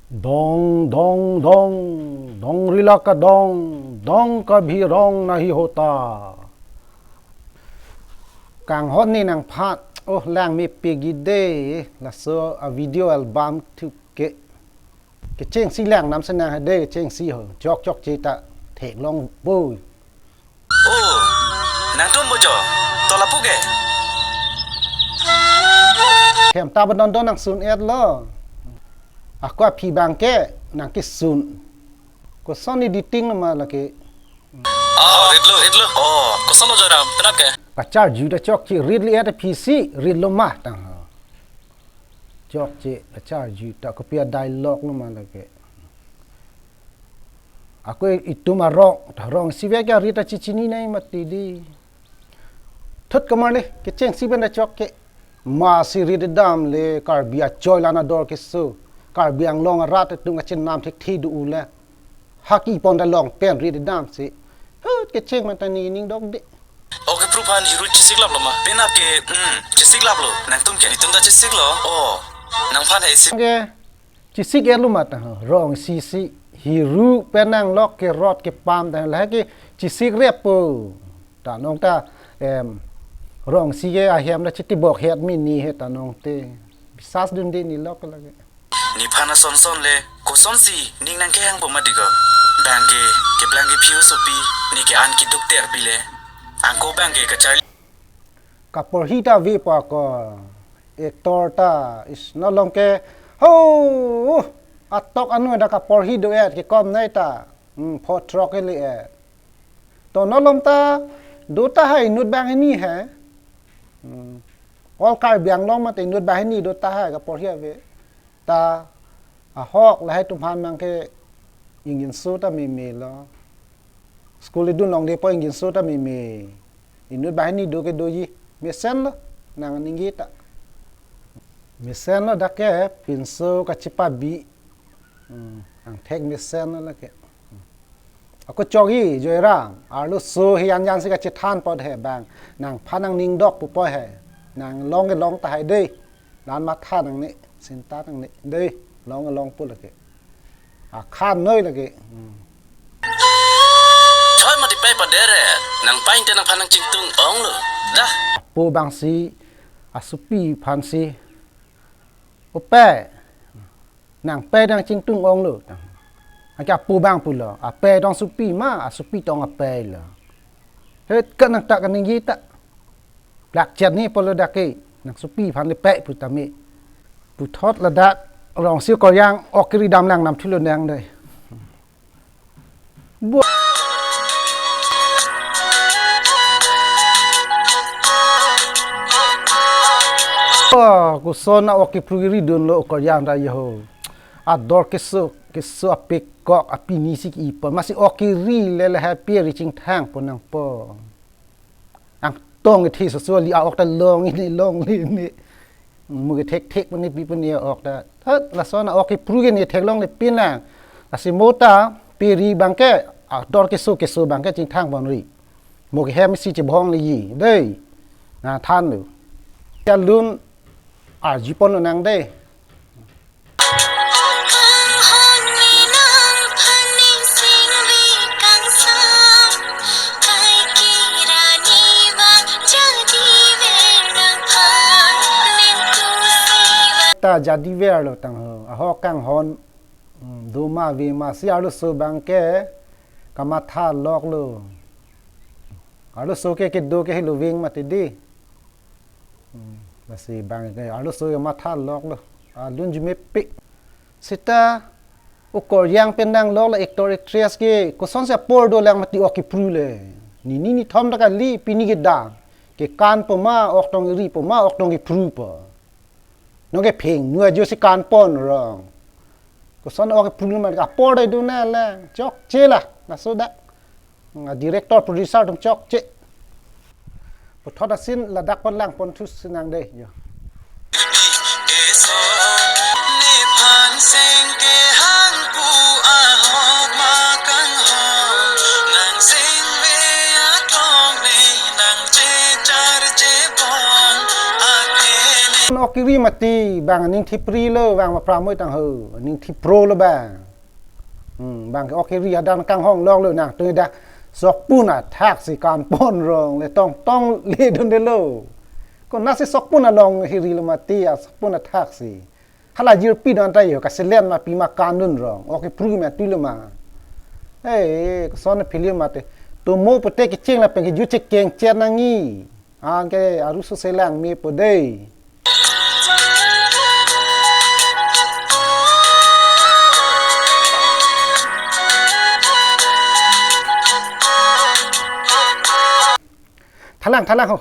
Dong dong dong dong rila ka dong kabhi rong nahi hota KANGHON NE NANGPHAN oh lang mi pigi de la so a video album tu ke cheng si lang nam sanang ha de cheng si ho chok chok che ta thek long boi oh nang tum bojo tola puge kem ta ban don nang sun et lo aku phi bang ke nang ke sun ko son editing ma la ke ridlo oh ko sono jara penap ke Kachar juda chok chi read li at PC read lo ma tang ha chok chi kachar juda ko pia dialogue no ma lage aku itu ma rong si ve ka rita chi chini nai mati di thot kamar le ke cheng si ben da chok ke ma si read dam le Karbi a joy lana dor ke su Karbi Anglong rat tung a chin nam thik thi du le haki pon da long pen read dam si ke cheng man tani ning dok de oke perubahan hiru cisik lap lo ma penap ke cisik lap lo nang tum ke tum da cisik lo oh nang phan hai si ke cisik elu mata rong si hiru penang lok ke rot ke pam dan la ke cisik repo ta nong ta rong si ke a hem na chiti bok het mi ni he ta nong te bisas dun de ni lok la ke ni phana son le ko son si ning nang ke hang bo ma digo bangke ke blanke phiu so pi ni ke an ki duk ter pi le angko bangke ka chai kapor hita vi pa ko actor ta is no long ke ho atok anu da kapor hi do et ke kom nai ta pho trok ke le to no lom ta do ta hai nut bang ni hai all kai biang long ma te nut bang ni do ta hai kapor hi ve ta a hok la hai tum han mang ke ingin so ta me lo school dun long de po ingin so ta me inut bang ni do ke do yi me sen lo nang ningi ta me sen lo da ke pinso ka chipa bi ang thek me sen lo la ke aku chogi joira arlo so hian yan se ka chi than pod he bang nang phanang ning dok pu po he nang long ke long ta hai de nan ma tha nang ni sin ta nang ni de long pu la ke a khan noi la ke choi ma di pai pa dere nang pain te nang phanang ching tung ong lo da po bang si asupi phan si o pe nang pe dang ching tung ong lo aja pu bang pu lo a pe dong supi ma a supi tong a pe lo het kan nang ta kan ning yi ta lak chat ni polo da ke nang supi phan le pe pu ta mi pu thot la da rong siu ko yang okri dam lang nam thulo nang dei ku sona oki prugiri dun lo ko yang da yo ador keso apik kok api ni sik ipo masih oki ri le happy reaching thang ponang po ang tong thi so li a ok ta long ni mu ke tek ni pi pun ni ok da thot la sona oki prugi ni tek long le pin la asimota peri bangke ador keso bangke ching thang bon ri mu ke hem si che bong li yi dei na than lu ya lun jipon nang de ta jadi ver lo tang ho KANGHON do ma ve ma si alo so bang ke kama tha lok lo alo so ke do ke lo wing ma te di masih bang ke alo so ma tha lok lo lun jume pi sita ukor yang pendang lok la actor actress ke ko son se por do lang mati oki prule ni thom da ka li pini ke da ke kan po ma ok tong ri po ma ok tong ki pru po no ke pheng nuo jo si kan pon rong ko son ok pru ma ka por dai do na la chok che la so da director producer dong chok che po thoda sin la dak pon lang pon thu sinang de yo okiri mati บางนิ่งที่ปรีเลยบางมาพรามไม่ต่างเฮอนิ่งที่โปรเลยบางบางโอเครีดันกลางห้องลองเลยนะตัวนี้สอกปูน่ะแท็กซี่การป้อนรองเลยต้องเลี้ยดนเดลก็น่าสิสอกปูน่ะลองฮิริลมาตีอ่ะสอกปูน่ะแท็กซี่ฮัลโหลยูปีนั่นได้อยู่กับเซเลนมาปีมาการนุนรองโอเคพรูมาตุลมาเฮ้ยก็สอนพิลิมาเตตัวโมปเตกิจิงละเป็นกิยูเชเกงเจนังงี้แกอารุสุเซลังมีปเดยทลังเขา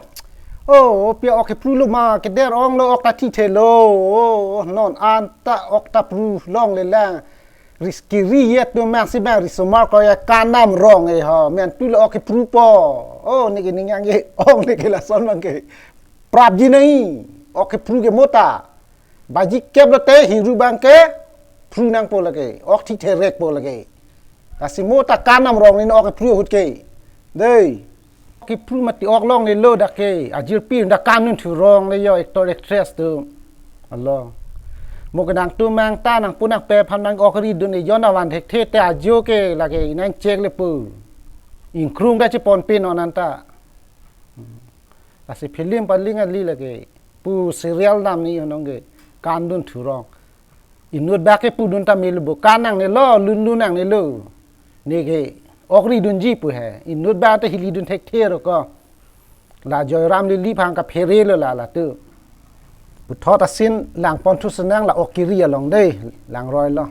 โอ้เปียออกให้พลูลมาเกเดรองโลออกตาที่เทโลนอนอันตาออกตาพลูลองเลยล่ะริสกิริเยตดูแมงสิแมริสมาร์ก็อยากการนำรองไอ้ฮะแมนตุลออกให้พลูปอโอ้นี่กินยังไงอองนี่กิละสอนมังเกปราบจีนี่ออกให้พลูเกโมตาบาจิเก็บละเตฮิรูบังเกพลูนังโปละเกออกที่เทเรกโปละเกแต่สิโมตาการนำรองนี่ออกให้พลูหุดเกเด้กิพรูมาติออกลองในโลดักเกอาจิรปีนดักการนุนถือรองเลยย่อเอกตัวเอกเทรสตัวอัลลอฮ์โมกดังตัวแมงตานังปุนักเปรพันนังออกรีดุนย้อนวันเทกเทแต่อาจิโอเกละเกนั่งเช็คเลยปูอิงครุงได้จะปนปีนอนันตาแต่สิพิลิมปัลลิงอันลีละเกปูซีเรียลนำนี้น้องเกการดุนถือรองอินุดแบกเกปูดุนตามีลบุการนังในล้อลุนนังในลูนี่เกออกรีดุนจีปูแฮอินุดบ้านแต่ฮิลีดุนเทคเทอร์ก็ลาจอยรามลิลีพังกับเพเรลละตัวปุถอตัดสินหลังปอนทุสนังละออกกิริยาลองได้หลังรอยละ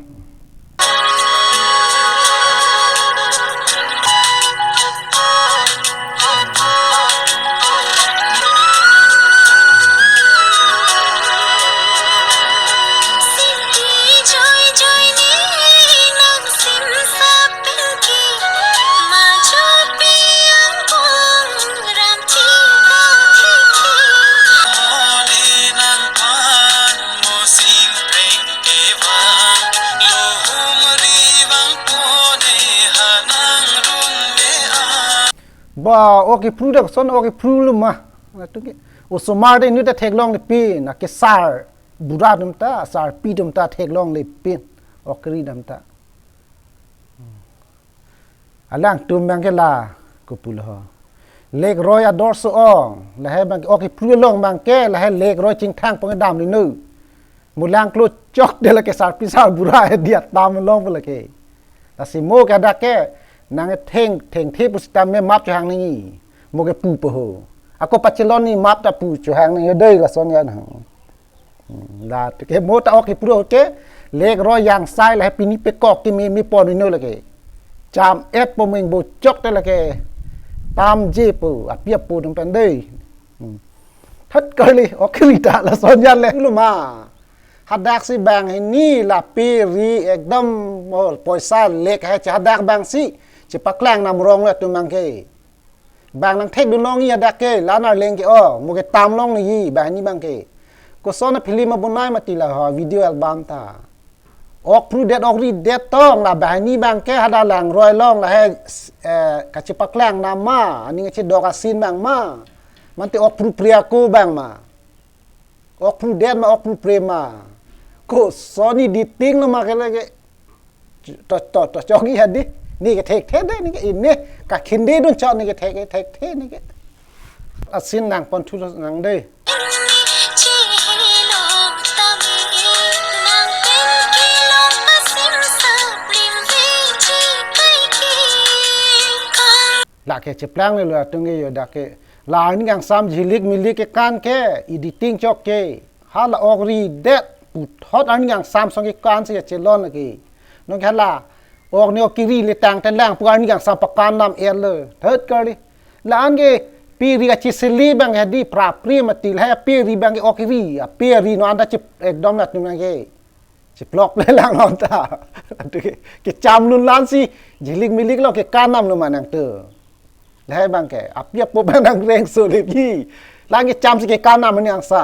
บ่โอเคพรูดก็สอนโอเคพรูลมาตุกโอสมาร์ได้นึกแต่เทคลองเลยปีนะเกซาร์บุราดมตาซาร์ปีดมตาเทคลองเลยปีโอเครีดมตาอันหลังตุมบังเกลาก็ปุลฮะเล็กร้อยอดอร์สองแล้วให้บังโอเคพรูลองบังเกแล้วให้เล็กร้อยจิงทางปงดามนี่นึมุลังคลุจอกเดลเกซาร์ปีซาร์บุราเดียดตามลองไปเลยเกแต่สิโมกะดาเกนางเท่งเทพุสตามเมมับจางนี่โมเกปูปะโหaku pacilon ni map ta pu chuhang ni dei la son yan da ke mo ta ok pro ke lek ro yang sai la pini pe kok ki mi pon ni no la ke cham et po ming bo chok te la ke tam je pu a pia pu dum pen dei thất coi li ok ri ta la son yan le lu ma hadak si bang ni la pi ri ekdam mo poisa lek ha cha hadak bang si che paklang nam rong la tu mang keบางนังเทคดูน้องยี่ดักเกล้านเลงเกอโมเกตามน้องนี่บางนี่บางเกก็สอนพิลิมาบนไม้มาตีละฮะวิดีโออัลบั้มตาออกพรูเด็ดออกรีเด็ดต้องละบางนี่บางเกหาดาหลังรอยล่องละให้กัจจิปักแรงน้ำมาอันนี้ก็เช่นดอกอาซินบางมามันติออกพรูเปรียกูบางมาออกพรูเด็ดมาออกพรูเปรียมาก็สอนนี่ดิติ้งลงมาแค่ละเกต่อจอกยี่หัดดินี่ก็เทคเทได้นี่ก็อินเนี่ยกับคินดีดุนจอนี่ก็เทคเทนี่ก็อาศินนางปอนทุรนางได้หลักแค่เจ็บแรงเลยเลยตรงนี้อยู่ดักแค่หลังนี่อย่างซ้ำจิลิกมิลิกการแค่อีดิติ้งจอกแค่ฮาละออกรีเด็ดปุถทอดอันนี้อย่างซ้ำสองการเสียเจริญเลยกี่น้องแค่ละออกเนี่ยกิริเลตังแต่ล่างพวกนี้อย่างสัมปการนำเอลเลยเถิดกันเลยแล้วอันเกปีรีกับชิสลีบังเฮดีปราบเปรียมาตีแล้วปีรีบังเกออกกิริปีรีนอนได้จิบดอมนัดนึงไงจิบล็อกเลยล่างนอนตาเกจำลุนล้านสิจิลิกมิลิกเราเกการนำลงมานังเตอแล้วให้บังเกอเปียปบังนังเร่งสุริยี่ล่างเกจำสิเกการนำมันอย่างซะ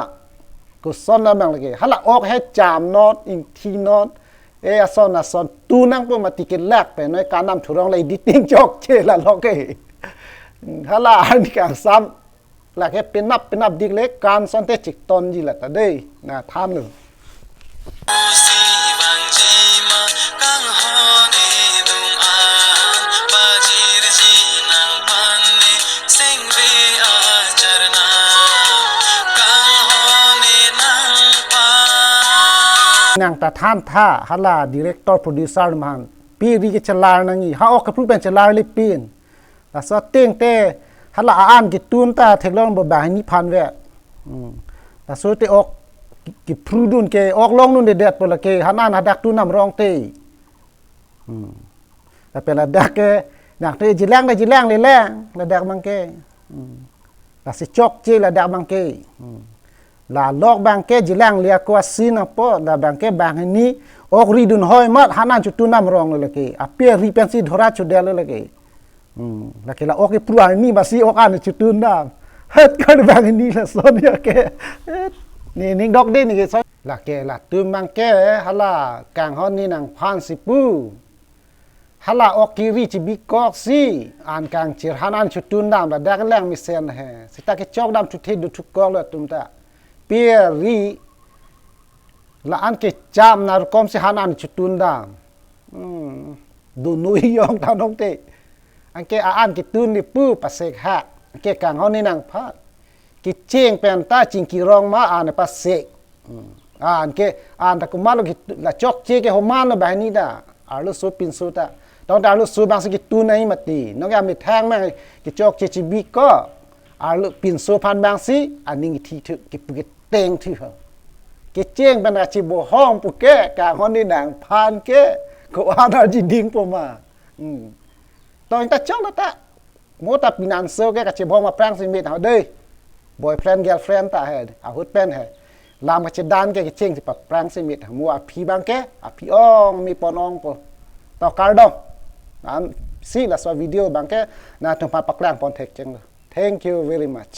ก็ซ้อนแล้วบังเลยเกฮัลโหลออกให้จำนอตอิงทีนอตสอนตูนังพวกมาติเกลแลกไปน้อยการนำถูรองเลยดิติ้งจอกเชละล็อกเกฮัลโหลอันนี้การซ้ำหลักแค่เป็นนับดิเล็กการสอนเตจิกตอนยี่ละแต่ได้นะทำเลย si bang ji ma kang ho ne dung an ba jir ji nang phan ne sing ve a charna kang ho ne nang phan นางตาท่านท่าฮัลลาดีเรคเตอร์โปรดิวเซอร์มันปีรีกิจลานังอีฮาออกกับผู้เป็นจลาลิปีนแต่สติงเตฮัลลาอ่านกิตุนตาเทคโนโลยีแบบนี้พันเวแต่สุดที่ออกกิพรูดุนเกออกลงนู่นเด็ดๆปละเกฮันนานหัดักตุนำรองเตแต่เป็นระดักเกอยากเตจิแรงได้จิแรงเลยแรงระดักมังเกแต่สิจอกเจระดักมังเกลาลอกบางเกจิแรงเลียกว่าซีนับปอลาบางเกบางนี้ออกรีดุนหอยมัดฮันนานจุดตุนำรองเลยเกอเปียรีเป็นสิดราจุดเดลเลยเกแล้วเกลาออกพรูอันนี้มาซีออกอันจุดตุนน้ำเฮ็ดกันบางนี้ละส่วนเยอะเกนี่นิ่งดอกดินี่ก็ละเกละตุมังเกฮัลลากังฮอนนี่นางพันสิปูฮัลลาออกกิริจิบิกอกซีอันกังจิรฮันอันชุดตุนดามละดักแรงมิเซนเฮสิตาเกจอกดามชุดเทดูทุกกอกละตุมตาเปียรีละอันเกจามนารกอมสิฮันอันชุดตุนดามดูนุยยองตาน้องเตอันเกอันกิตุนนี่ปูปัสเซกฮะเกกังฮอนนี่นางพันกิเชียงเป็นตาจิงกีรองมาอ่านปัสเซกอ่านเกอ่านตะกุมาลกิละจอกเจเกฮอมันแบบนี้ดาอาลุสูปินสูตาตอนอาลุสูบางสกิตูนายมาตีน้องยามีแทงแม่กิจอกเจจิบิก็อาลุปินสูพันบางสิอันนี้กิทีถึกกิปุกิเตงที่เหรอกิเชียงเป็นอาชีพห้องปุกแกกางฮอนนี่นางพานแกก็อ่านอาจีดิงปมาตอนตาจ้องตาโมตาปินันเซลแกกับเจ็บห้องมาแปลงสิมิตเอาเด้boyfriend girlfriend ta hai a hut pen hai lam ka chedan ke ching si pa prang si mit mu a phi bang ke a phi ong mi ponong po to kar dong an si la so video bang ke na tum pa paklang pon thek cheng thank you very much